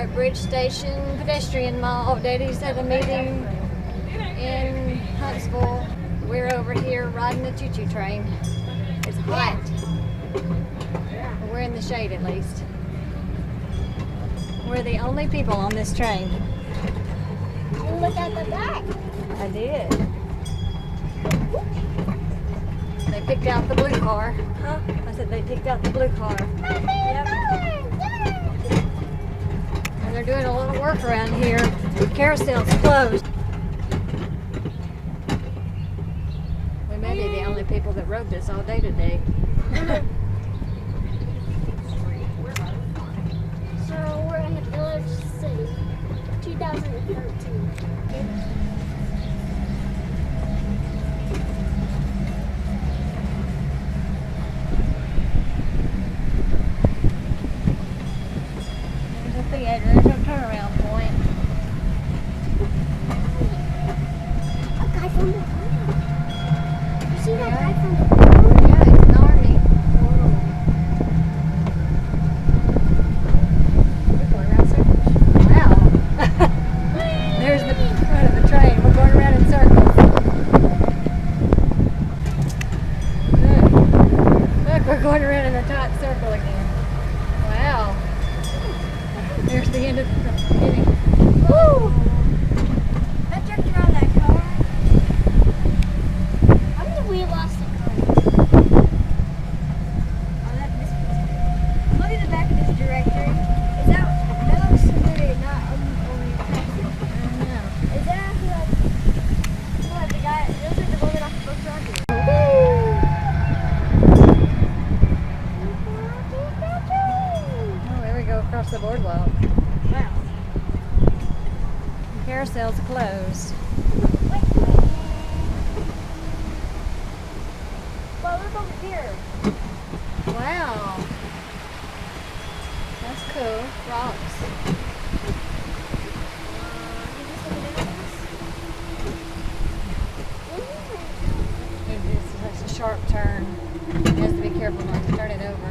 at Bridge Station Pedestrian Mall. Daddy's at a meeting in Huntsville. We're over here riding the choo-choo train. It's hot. We're in the shade at least. We're the only people on this train. Look at the back. I did. They picked out the blue car. Huh? I said they picked out the blue car. Yep. And they're doing a lot of work around here. The carousel's closed. We may be the only people that rode this all day today. So we're in the Village City, 2013. There's a theater. There's a turnaround point. A guy from the corner. You see that guy from the corner? Yeah, it's an army. We're going around circles. Wow. There's the front of the train. We're going around in circles. Look, we're going around in a tight circle again. Wow. There's the end of the beginning. Woo! That jerked around that car. How did we lost the car? Oh, that look at the back of this directory. Is that looks familiar? Not only taxi. I don't know. Is that what the guy? Those are the women off the book talking. Oh, there we go across the boardwalk. Wow. The carousel's closed. Well, look over here. Wow. That's cool. Rocks. It's a sharp turn. You have to be careful not to turn it over.